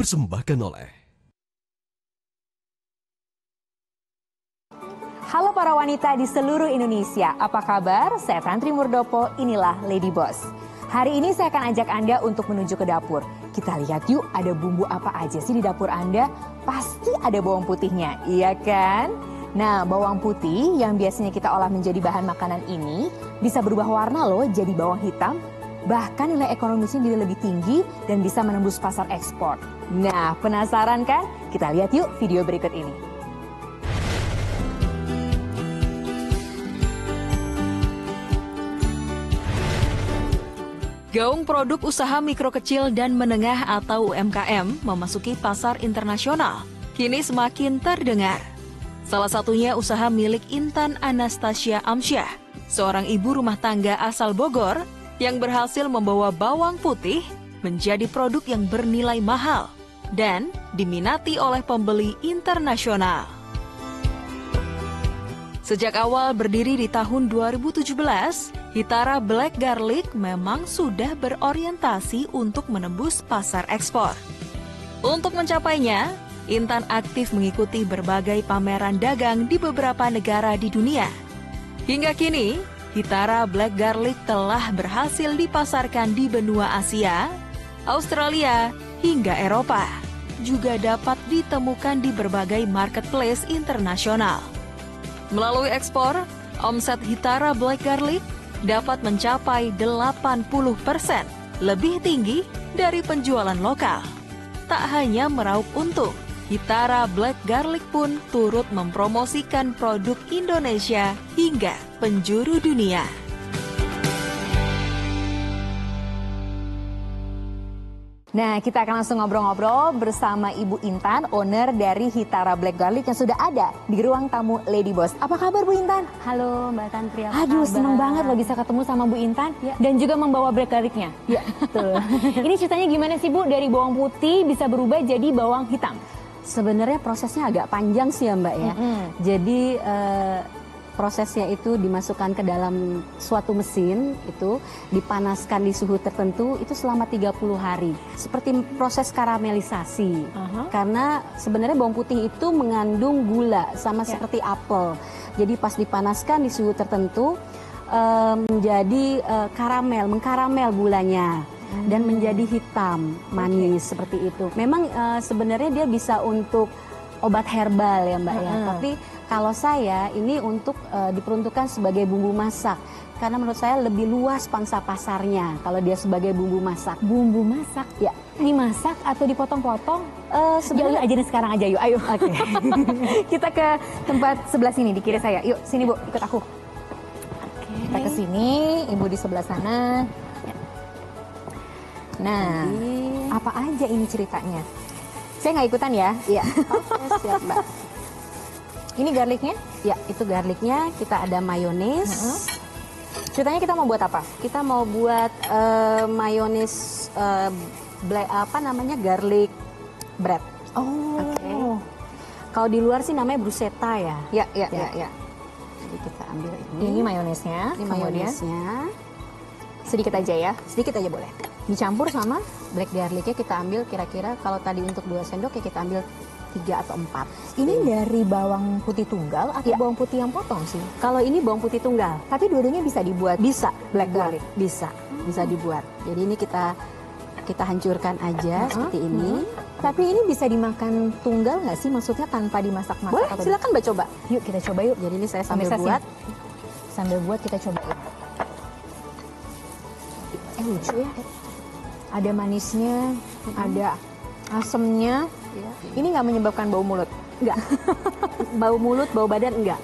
dipersembahkan oleh Halo para wanita di seluruh Indonesia, apa kabar? Saya Tantri Murdopo, inilah Lady Boss. Hari ini saya akan ajak Anda untuk menuju ke dapur. Kita lihat yuk, ada bumbu apa aja sih di dapur Anda? Pasti ada bawang putihnya, iya kan? Nah, bawang putih yang biasanya kita olah menjadi bahan makanan ini bisa berubah warna loh jadi bawang hitam. Bahkan nilai ekonomisnya jadi lebih tinggi dan bisa menembus pasar ekspor. Nah, penasaran kan? Kita lihat yuk video berikut ini. Gaung produk usaha mikro kecil dan menengah atau UMKM memasuki pasar internasional kini semakin terdengar. Salah satunya usaha milik Intan Anastasia Amsyah, seorang ibu rumah tangga asal Bogor yang berhasil membawa bawang putih menjadi produk yang bernilai mahal dan diminati oleh pembeli internasional. Sejak awal berdiri di tahun 2017, Hitara Black Garlic memang sudah berorientasi untuk menembus pasar ekspor. Untuk mencapainya, Intan aktif mengikuti berbagai pameran dagang di beberapa negara di dunia. Hingga kini, Hitara Black Garlic telah berhasil dipasarkan di benua Asia, Australia, hingga Eropa. Juga dapat ditemukan di berbagai marketplace internasional. Melalui ekspor, omset Hitara Black Garlic dapat mencapai 80% lebih tinggi dari penjualan lokal. Tak hanya meraup untung, Hitara Black Garlic pun turut mempromosikan produk Indonesia hingga penjuru dunia. Nah, kita akan langsung ngobrol-ngobrol bersama Ibu Intan, owner dari Hitara Black Garlic yang sudah ada di ruang tamu Lady Boss. Apa kabar Bu Intan? Halo Mbak Tantri, apa Aduh, kabar? senang banget loh bisa ketemu sama Bu Intan Ya. dan juga membawa Black Garlic-nya. Ya, betul. Ini ceritanya gimana sih Bu, dari bawang putih bisa berubah jadi bawang hitam? Sebenarnya prosesnya agak panjang sih ya Mbak ya. Jadi prosesnya itu dimasukkan ke dalam suatu mesin, itu dipanaskan di suhu tertentu itu selama 30 hari. Seperti proses karamelisasi. Karena sebenarnya bawang putih itu mengandung gula sama seperti apel. Jadi pas dipanaskan di suhu tertentu menjadi karamel, mengkaramel gulanya. Dan menjadi hitam, manis seperti itu. Memang sebenarnya dia bisa untuk obat herbal ya Mbak ya. Tapi kalau saya ini untuk diperuntukkan sebagai bumbu masak. Karena menurut saya lebih luas pangsa pasarnya kalau dia sebagai bumbu masak. Bumbu masak? Ya. Dimasak atau dipotong-potong? Sebenarnya aja nih sekarang aja yuk, ayo. Oke. Kita ke tempat sebelah sini di kiri saya. Yuk, sini Bu, ikut aku. Kita ke sini, Ibu di sebelah sana. Nah, apa aja ini ceritanya? Saya nggak ikutan ya? Iya, oke, siap Mbak. Ini garlicnya? Ya, itu garlicnya. Kita ada mayones. Ceritanya kita mau buat apa? Kita mau buat mayones garlic bread. Oh. Oke. Kalau di luar sih namanya bruschetta ya. Ya. Jadi kita ambil ini. Ini mayonesnya. Ini mayonesnya. Sedikit aja ya. Sedikit aja boleh. Dicampur sama Black garlicnya kita ambil kira-kira kalau tadi untuk 2 sendok ya kita ambil 3 atau 4. ini dari bawang putih tunggal atau bawang putih yang potong sih? Kalau ini bawang putih tunggal. Tapi dua-duanya bisa dibuat. Bisa Black garlic. Bisa dibuat. Jadi ini kita hancurkan aja seperti ini. Tapi ini bisa dimakan tunggal nggak sih? Maksudnya tanpa dimasak-masak? Boleh, silakan Mbak coba. Yuk kita coba yuk. Jadi ini saya sambil buat. Sambil buat kita cobain. Lucu ya. Ada manisnya, ada asemnya. Ini nggak menyebabkan bau mulut? Enggak. Bau mulut, bau badan enggak.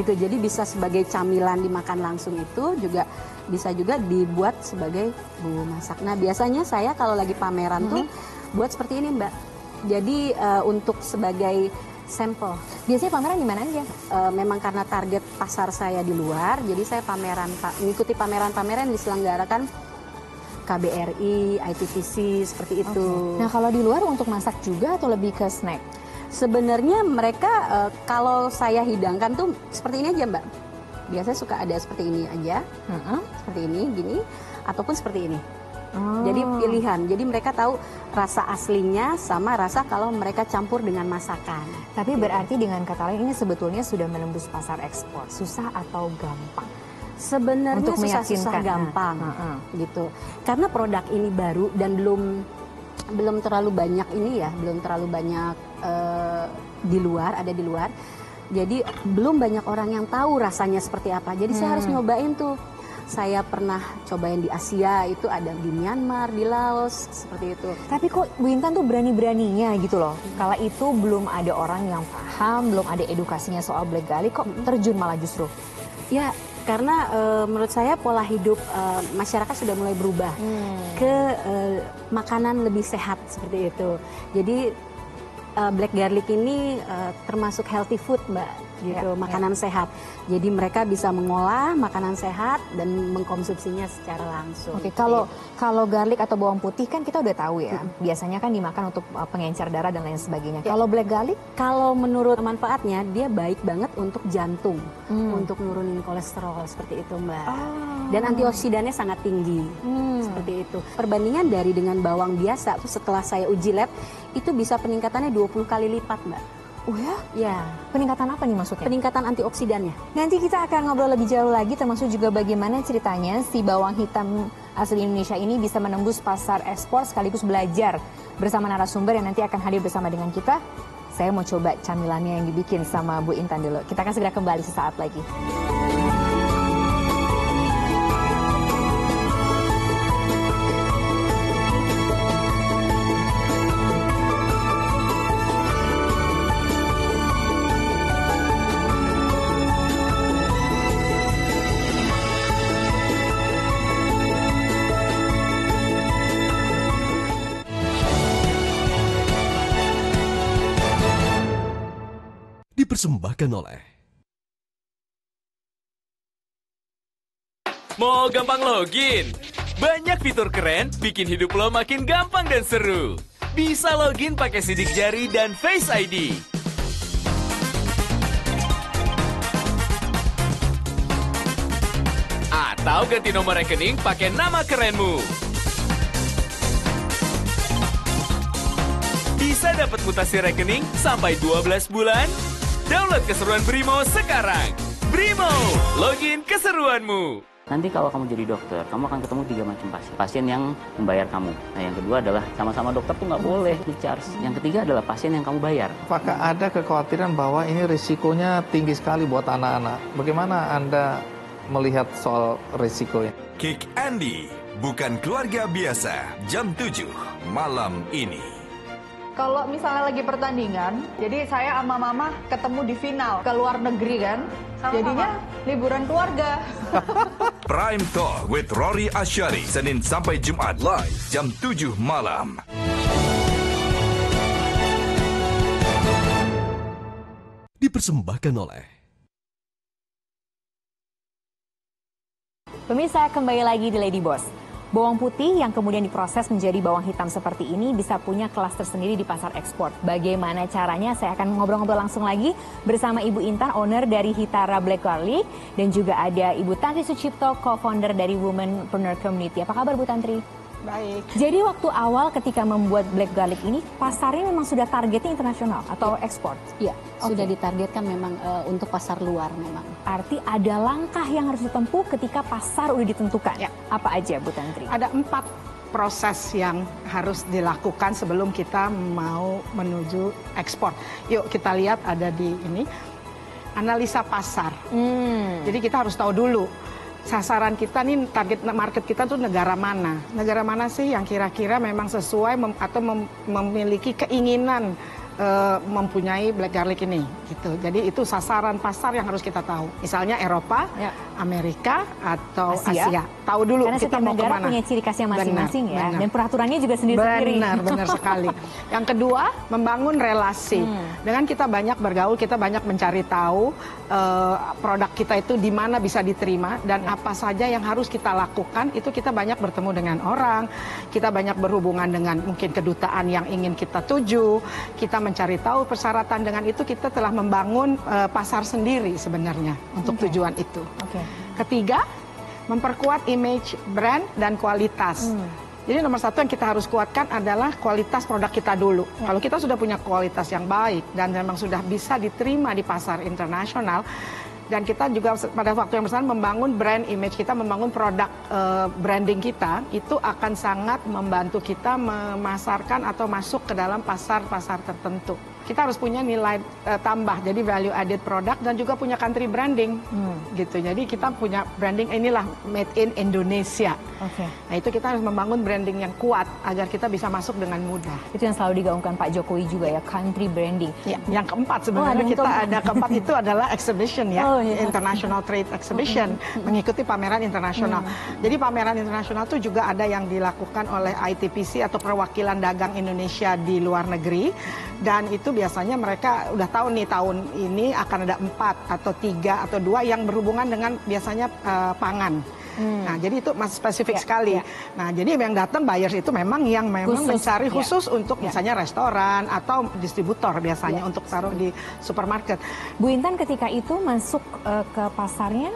Gitu. Jadi bisa sebagai camilan dimakan langsung itu juga bisa juga dibuat sebagai bumbu masak. Nah, biasanya saya kalau lagi pameran tuh buat seperti ini, Mbak. Jadi untuk sebagai sampel. Biasanya pameran di mana aja? Memang karena target pasar saya di luar, jadi saya mengikuti pameran-pameran yang diselenggarakan KBRI, ITTC, seperti itu. Nah, kalau di luar untuk masak juga atau lebih ke snack? Sebenarnya mereka kalau saya hidangkan tuh seperti ini aja Mbak. Biasanya suka ada seperti ini aja, seperti ini, gini, ataupun seperti ini. Jadi pilihan. Jadi mereka tahu rasa aslinya sama rasa kalau mereka campur dengan masakan. Tapi berarti dengan kata lain ini sebetulnya sudah menembus pasar ekspor. Susah atau gampang? Sebenarnya Untuk susah-susah meyakinkan. gampang gitu. Karena produk ini baru dan belum terlalu banyak ini ya, belum terlalu banyak ada di luar. Jadi belum banyak orang yang tahu rasanya seperti apa. Jadi saya harus nyobain tuh. Saya pernah cobain di Asia, itu ada di Myanmar, di Laos, seperti itu. Tapi kok Bu Intan tuh berani-beraninya gitu loh. Kala itu belum ada orang yang paham, belum ada edukasinya soal black garlic, kok terjun malah justru? Ya, karena menurut saya pola hidup masyarakat sudah mulai berubah ke makanan lebih sehat seperti itu. Jadi black garlic ini termasuk healthy food, Mbak. Gitu, makanan sehat. Jadi mereka bisa mengolah makanan sehat dan mengkonsumsinya secara langsung. Oke, kalau garlic atau bawang putih kan kita udah tahu ya. Biasanya kan dimakan untuk pengencer darah dan lain sebagainya. Kalau black garlic, kalau menurut manfaatnya dia baik banget untuk jantung, untuk nurunin kolesterol seperti itu, Mbak. Dan antioksidannya sangat tinggi. Seperti itu. Perbandingan dari dengan bawang biasa setelah saya uji lab itu bisa peningkatannya 20 kali lipat, Mbak. oh ya? Ya, Peningkatan apa nih maksudnya? peningkatan antioksidannya. Nanti kita akan ngobrol lebih jauh lagi termasuk juga bagaimana ceritanya si bawang hitam asli Indonesia ini bisa menembus pasar ekspor sekaligus belajar bersama narasumber yang nanti akan hadir bersama dengan kita. Saya mau coba camilannya yang dibikin sama Bu Intan dulu. Kita akan segera kembali sesaat lagi. Dipersembahkan oleh Mau gampang login? Banyak fitur keren bikin hidup lo makin gampang dan seru. Bisa login pakai sidik jari dan Face ID. Atau ganti nomor rekening pakai nama kerenmu. Bisa dapat mutasi rekening sampai 12 bulan? Download keseruan Brimo sekarang. Brimo, login keseruanmu. Nanti kalau kamu jadi dokter, kamu akan ketemu 3 macam pasien. Pasien yang membayar kamu. Nah, yang kedua adalah sama-sama dokter tuh nggak boleh di-charge. Yang ketiga adalah pasien yang kamu bayar. Apakah ada kekhawatiran bahwa ini risikonya tinggi sekali buat anak-anak? Bagaimana Anda melihat soal risikonya? Kick Andy, bukan keluarga biasa. Jam 7 malam ini. Kalau misalnya lagi pertandingan, jadi saya sama mama ketemu di final ke luar negeri kan, jadinya liburan keluarga. Prime Talk with Rory Asyari, Senin sampai Jumat live jam 7 malam. dipersembahkan oleh Pemirsa, kembali lagi di Lady Boss. Bawang putih yang kemudian diproses menjadi bawang hitam seperti ini bisa punya kelas tersendiri di pasar ekspor. Bagaimana caranya? Saya akan ngobrol-ngobrol langsung lagi bersama Ibu Intan, owner dari Hitara Black Garlic, dan juga ada Ibu Tantri Sucipto, co-founder dari Womenpreneur Community. Apa kabar Bu Tantri? Baik. Jadi waktu awal ketika membuat Black Garlic ini, pasarnya memang sudah targetnya internasional atau ekspor? Iya, sudah ditargetkan memang untuk pasar luar memang. Arti ada langkah yang harus ditempuh ketika pasar udah ditentukan. Ya. Apa aja Bu Tantri? Ada 4 proses yang harus dilakukan sebelum kita mau menuju ekspor. Yuk kita lihat ada di ini, analisa pasar. Jadi kita harus tahu dulu sasaran kita nih, target market kita tuh negara mana? Negara mana sih yang kira-kira memang sesuai atau memiliki keinginan mempunyai black garlic ini gitu. Jadi itu sasaran pasar yang harus kita tahu. Misalnya Eropa, Ya. Amerika atau Asia. Asia. Tahu dulu Karena kita setiap mau negara kemana. punya ciri khasnya masing-masing ya, Benar. dan peraturannya juga sendiri-sendiri. Benar sekali. Yang kedua, membangun relasi. Dengan kita banyak bergaul, kita banyak mencari tahu produk kita itu di mana bisa diterima dan apa saja yang harus kita lakukan. Itu kita banyak bertemu dengan orang, kita banyak berhubungan dengan mungkin kedutaan yang ingin kita tuju, kita mencari tahu persyaratan. Dengan itu kita telah membangun pasar sendiri sebenarnya untuk tujuan itu. Oke. Ketiga, memperkuat image brand dan kualitas. Jadi nomor satu yang kita harus kuatkan adalah kualitas produk kita dulu. Kalau kita sudah punya kualitas yang baik dan memang sudah bisa diterima di pasar internasional, dan kita juga pada waktu yang bersamaan membangun brand image kita, membangun produk branding kita, itu akan sangat membantu kita memasarkan atau masuk ke dalam pasar-pasar tertentu. Kita harus punya nilai tambah, jadi value added product, dan juga punya country branding, gitu. Jadi kita punya branding inilah made in Indonesia. Nah itu kita harus membangun branding yang kuat agar kita bisa masuk dengan mudah. Itu yang selalu digaungkan Pak Jokowi juga ya, country branding. Ya, yang keempat sebenarnya ada keempat itu adalah exhibition ya, International Trade Exhibition, mengikuti pameran internasional. Jadi pameran internasional itu juga ada yang dilakukan oleh ITPC atau Perwakilan Dagang Indonesia di luar negeri, dan itu biasanya mereka udah tahu nih tahun ini akan ada 4 atau 3 atau 2 yang berhubungan dengan biasanya pangan. Nah, jadi itu masih spesifik sekali. Nah, jadi yang datang buyers itu memang mencari khusus untuk misalnya restoran atau distributor biasanya untuk taruh di supermarket. Bu Intan ketika itu masuk ke pasarnya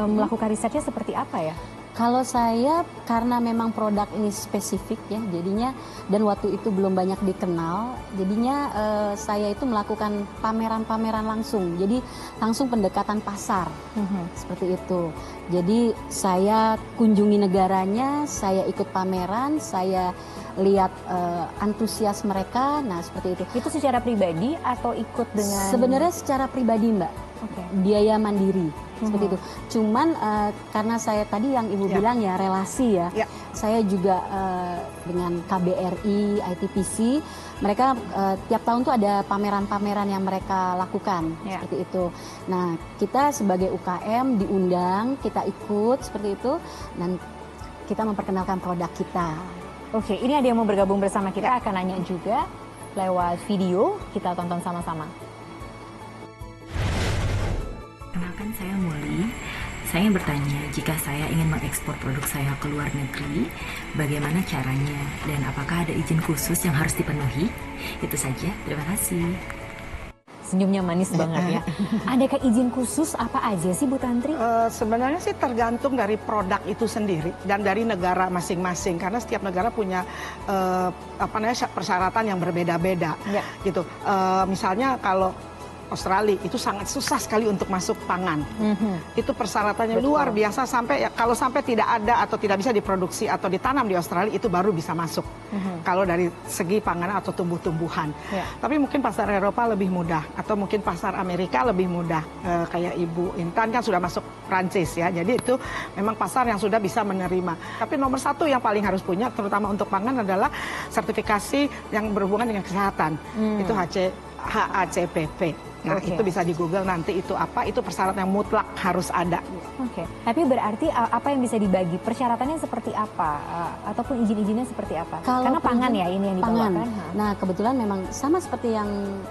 melakukan risetnya seperti apa ya? Kalau saya karena memang produk ini spesifik ya, jadinya dan waktu itu belum banyak dikenal, jadinya saya itu melakukan pameran-pameran langsung. Jadi langsung pendekatan pasar seperti itu. Jadi saya kunjungi negaranya, saya ikut pameran, saya lihat antusias mereka. Nah seperti itu. Itu secara pribadi atau ikut dengan? Sebenarnya secara pribadi Mbak. Biaya mandiri seperti itu. Cuman karena saya tadi yang Ibu bilang ya relasi ya. Saya juga dengan KBRI, ITPC, mereka tiap tahun tuh ada pameran-pameran yang mereka lakukan seperti itu. Nah kita sebagai UKM diundang, kita ikut seperti itu, dan kita memperkenalkan produk kita. Oke, ini ada yang mau bergabung bersama kita, akan nanya juga lewat video, kita tonton sama-sama. Kenalkan, saya Molly. Saya bertanya, jika saya ingin mengekspor produk saya ke luar negeri, bagaimana caranya dan apakah ada izin khusus yang harus dipenuhi? Itu saja, terima kasih. Senyumnya manis banget ya. Adakah izin khusus apa aja sih Bu Tantri? Sebenarnya sih tergantung dari produk itu sendiri dan dari negara masing-masing, karena setiap negara punya persyaratan yang berbeda-beda. Gitu. Misalnya kalau Australia itu sangat susah sekali untuk masuk pangan. Itu persyaratannya luar biasa, sampai kalau sampai tidak ada atau tidak bisa diproduksi atau ditanam di Australia itu baru bisa masuk. Kalau dari segi pangan atau tumbuh-tumbuhan. Tapi mungkin pasar Eropa lebih mudah, atau mungkin pasar Amerika lebih mudah. Kayak Ibu Intan kan sudah masuk Prancis ya. Jadi itu memang pasar yang sudah bisa menerima. Tapi nomor satu yang paling harus punya terutama untuk pangan adalah sertifikasi yang berhubungan dengan kesehatan. Itu HACCP. Nah, itu bisa di Google nanti itu apa, itu persyaratan yang mutlak harus ada. Tapi berarti apa yang bisa dibagi? Persyaratannya seperti apa? Ataupun izin-izinnya seperti apa? Karena pangan ya ini yang dibawakan. Nah, kebetulan memang sama seperti yang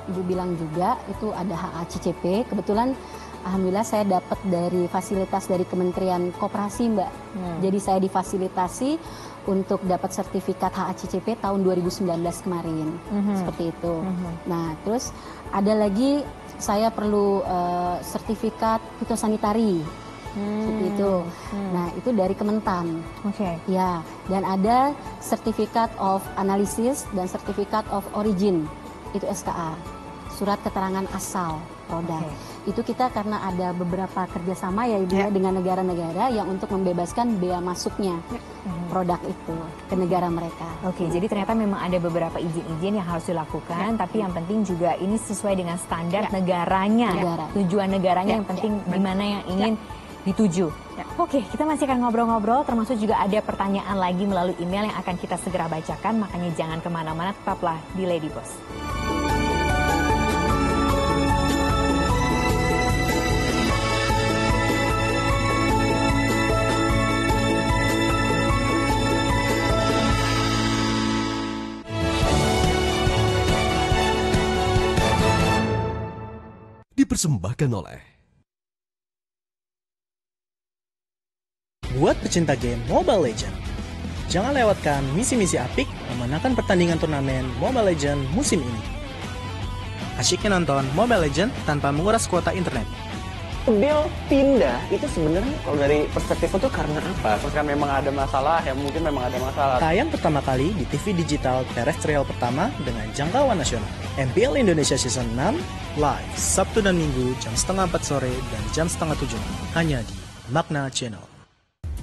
Ibu bilang juga, itu ada HACCP. Kebetulan alhamdulillah saya dapat dari fasilitas dari Kementerian Koperasi, Mbak. Jadi saya difasilitasi untuk dapat sertifikat HACCP tahun 2019 kemarin. Seperti itu. Nah, terus ada lagi saya perlu sertifikat fitosanitari. Seperti itu. Nah, itu dari Kementan. Ya, dan ada Certificate of Analysis dan Certificate of Origin. Itu SKA. Surat keterangan asal produk. Itu kita karena ada beberapa kerjasama ya Ibu ya dengan negara-negara yang untuk membebaskan bea masuknya produk itu ke negara mereka. Jadi ternyata memang ada beberapa izin-izin yang harus dilakukan, tapi yang penting juga ini sesuai dengan standar negaranya, tujuan negaranya yang penting di mana yang ingin dituju. Kita masih akan ngobrol-ngobrol, termasuk juga ada pertanyaan lagi melalui email yang akan kita segera bacakan, makanya jangan kemana-mana, tetaplah di Lady Boss. Dipersembahkan oleh buat pecinta game Mobile Legends. Jangan lewatkan misi-misi apik memenangkan pertandingan turnamen Mobile Legends musim ini. Asyiknya nonton Mobile Legends tanpa menguras kuota internet. Bill pindah itu sebenarnya kalau dari perspektif itu karena apa? Terus kan memang ada masalah, ya mungkin memang ada masalah. Tayang pertama kali di TV digital terestrial pertama dengan jangkauan nasional. MPL Indonesia Season 6 live Sabtu dan Minggu jam 6:30 sore dan jam 6:30 hanya di Magna Channel.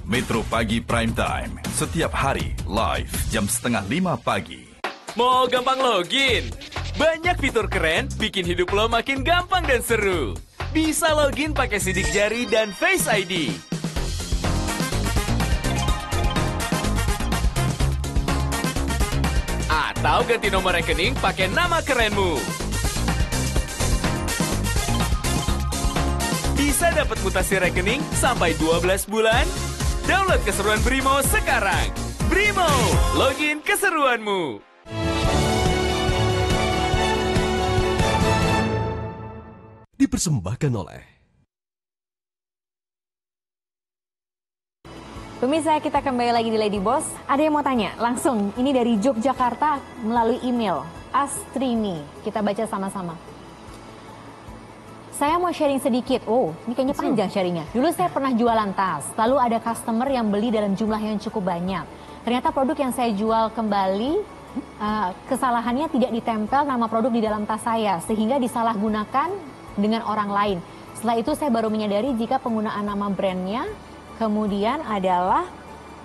Metro Pagi Prime Time setiap hari live jam 4:30 pagi. Mau gampang login? Banyak fitur keren bikin hidup lo makin gampang dan seru. Bisa login pakai sidik jari dan Face ID. Atau ganti nomor rekening pakai nama kerenmu. Bisa dapat mutasi rekening sampai 12 bulan? Download keseruan Brimo sekarang. Brimo, login keseruanmu. Dipersembahkan oleh Pemirsa, kita kembali lagi di Lady Boss. Ada yang mau tanya langsung, ini dari Yogyakarta melalui email Astrimi. Kita baca sama-sama. Saya mau sharing sedikit. Oh, ini kayaknya panjang sharingnya. Dulu saya pernah jualan tas, lalu ada customer yang beli dalam jumlah yang cukup banyak. Ternyata produk yang saya jual kembali, kesalahannya tidak ditempel nama produk di dalam tas saya, sehingga disalahgunakan dengan orang lain. Setelah itu saya baru menyadari jika penggunaan nama brandnya kemudian adalah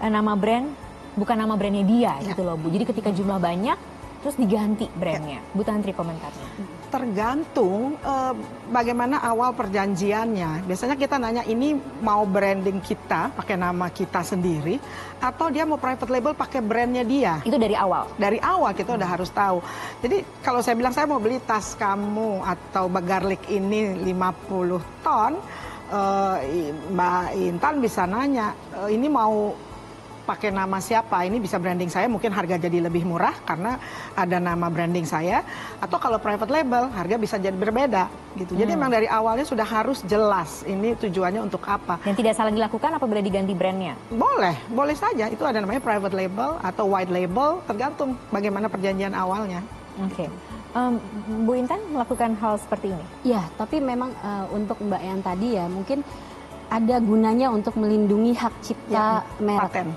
nama brand, bukan nama brandnya dia gitu loh Bu. Jadi ketika jumlah banyak, terus diganti brandnya. Bu Tantri komentarnya. Tergantung bagaimana awal perjanjiannya. Biasanya kita nanya ini mau branding kita pakai nama kita sendiri atau dia mau private label pakai brandnya dia. Itu dari awal? Dari awal kita udah harus tahu. Jadi kalau saya bilang saya mau beli tas kamu atau garlic ini 50 ton, Mbak Intan bisa nanya, ini mau pakai nama siapa, ini bisa branding saya, mungkin harga jadi lebih murah karena ada nama branding saya, atau kalau private label harga bisa jadi berbeda gitu. Jadi memang dari awalnya sudah harus jelas ini tujuannya untuk apa. Dan tidak salah dilakukan apabila diganti brandnya? Boleh saja, itu ada namanya private label atau white label, tergantung bagaimana perjanjian awalnya. Oke. Bu Intan melakukan hal seperti ini? Ya, tapi memang untuk Mbak yang tadi ya mungkin ada gunanya untuk melindungi hak cipta merek. Paten.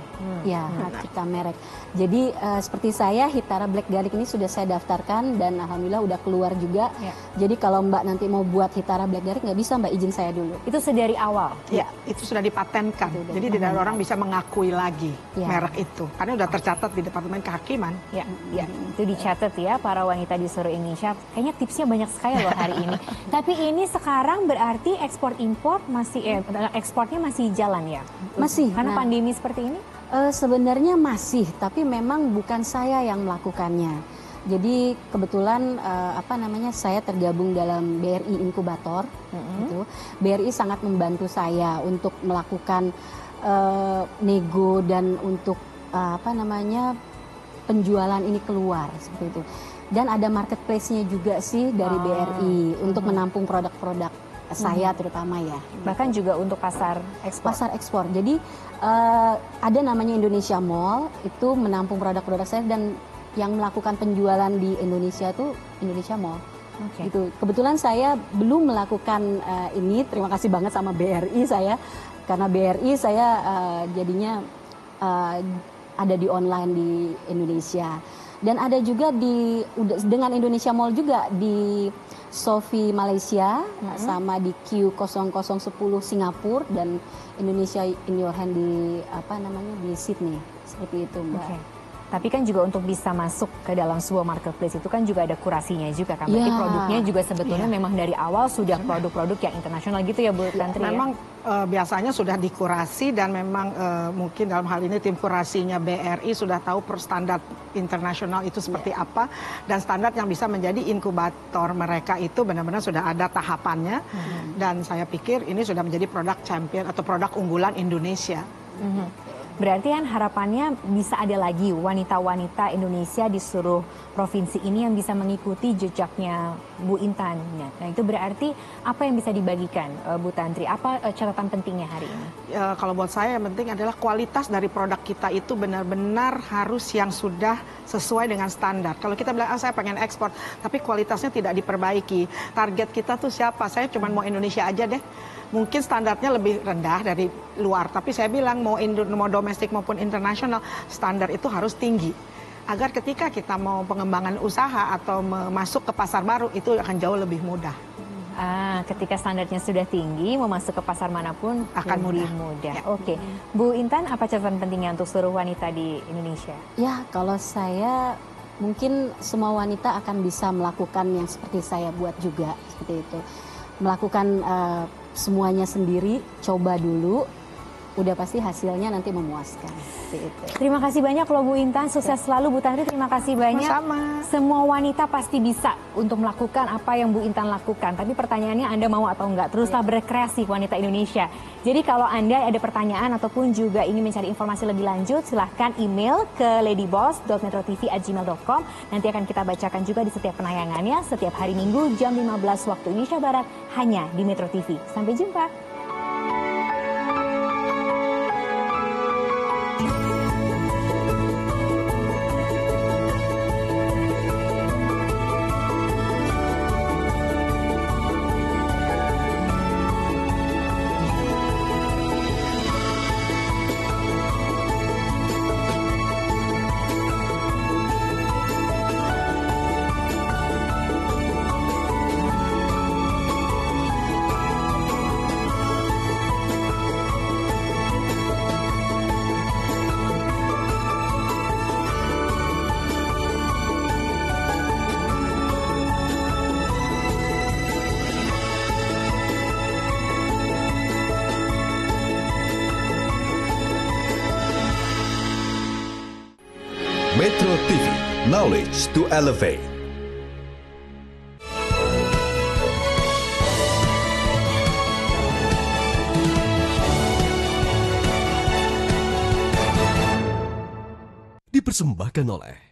Ya, hak cipta merek. Jadi seperti saya, Hitara Black Garlic ini sudah saya daftarkan dan alhamdulillah udah keluar juga. Ya. Jadi kalau Mbak nanti mau buat Hitara Black Garlic nggak bisa Mbak, izin saya dulu. Itu sedari awal? Ya, itu sudah dipatenkan. Jadi tidak ada orang bisa mengakui lagi merek itu. Karena udah tercatat di Departemen Kehakiman. Ya, itu dicatat ya para wanita di seluruh Indonesia. Kayaknya tipsnya banyak sekali loh hari ini. Tapi ini sekarang berarti ekspor impor masih ekspornya masih jalan ya? Masih. Karena pandemi seperti ini? Sebenarnya masih, tapi memang bukan saya yang melakukannya. Jadi kebetulan saya tergabung dalam BRI Inkubator. Gitu. BRI sangat membantu saya untuk melakukan nego dan untuk penjualan ini keluar seperti itu. Dan ada marketplace-nya juga sih dari BRI untuk menampung produk-produk saya terutama ya. Bahkan juga untuk pasar ekspor. Pasar ekspor. Jadi ada namanya Indonesia Mall, itu menampung produk-produk saya dan yang melakukan penjualan di Indonesia itu Indonesia Mall. Gitu. Kebetulan saya belum melakukan ini, terima kasih banget sama BRI saya, karena BRI saya jadinya ada di online di Indonesia. Dan ada juga dengan Indonesia Mall juga di Sofi Malaysia, sama di Q0010 Singapura, dan Indonesia in your hand di Sydney. Seperti itu, Mbak. Tapi kan juga untuk bisa masuk ke dalam sebuah marketplace itu kan juga ada kurasinya juga kan. Berarti produknya juga sebetulnya memang dari awal sudah produk-produk yang internasional gitu ya Bu Tantri? Memang biasanya sudah dikurasi dan memang mungkin dalam hal ini tim kurasinya BRI sudah tahu standar internasional itu seperti apa, dan standar yang bisa menjadi inkubator mereka itu benar-benar sudah ada tahapannya. Dan saya pikir ini sudah menjadi produk champion atau produk unggulan Indonesia. Berarti kan harapannya bisa ada lagi wanita-wanita Indonesia di seluruh provinsi ini yang bisa mengikuti jejaknya Bu Intan. Nah itu berarti apa yang bisa dibagikan Bu Tantri? Apa catatan pentingnya hari ini? Kalau buat saya yang penting adalah kualitas dari produk kita itu benar-benar harus yang sudah sesuai dengan standar. Kalau kita bilang saya pengen ekspor, tapi kualitasnya tidak diperbaiki. Target kita tuh siapa? Saya cuma mau Indonesia aja deh. Mungkin standarnya lebih rendah dari luar, tapi saya bilang mau domestik maupun internasional, standar itu harus tinggi. Agar ketika kita mau pengembangan usaha atau masuk ke pasar baru, itu akan jauh lebih mudah. Ketika standarnya sudah tinggi, mau masuk ke pasar manapun akan lebih mudah. Oke, Bu Intan, apa catatan pentingnya untuk seluruh wanita di Indonesia? Ya, kalau saya mungkin semua wanita akan bisa melakukan yang seperti saya buat juga, seperti itu. Melakukan semuanya sendiri, coba dulu, udah pasti hasilnya nanti memuaskan. Seperti itu. Terima kasih banyak loh Bu Intan, sukses selalu Bu Tantri, terima kasih banyak. Sama-sama. Semua wanita pasti bisa untuk melakukan apa yang Bu Intan lakukan, tapi pertanyaannya Anda mau atau enggak, teruslah berkreasi wanita Indonesia. Jadi kalau Anda ada pertanyaan ataupun juga ingin mencari informasi lebih lanjut, silahkan email ke ladyboss.metrotv@gmail.com. Nanti akan kita bacakan juga di setiap penayangannya, setiap hari Minggu jam 15 waktu Indonesia Barat, hanya di Metro TV. Sampai jumpa. Metro TV, knowledge to elevate. Dipersembahkan oleh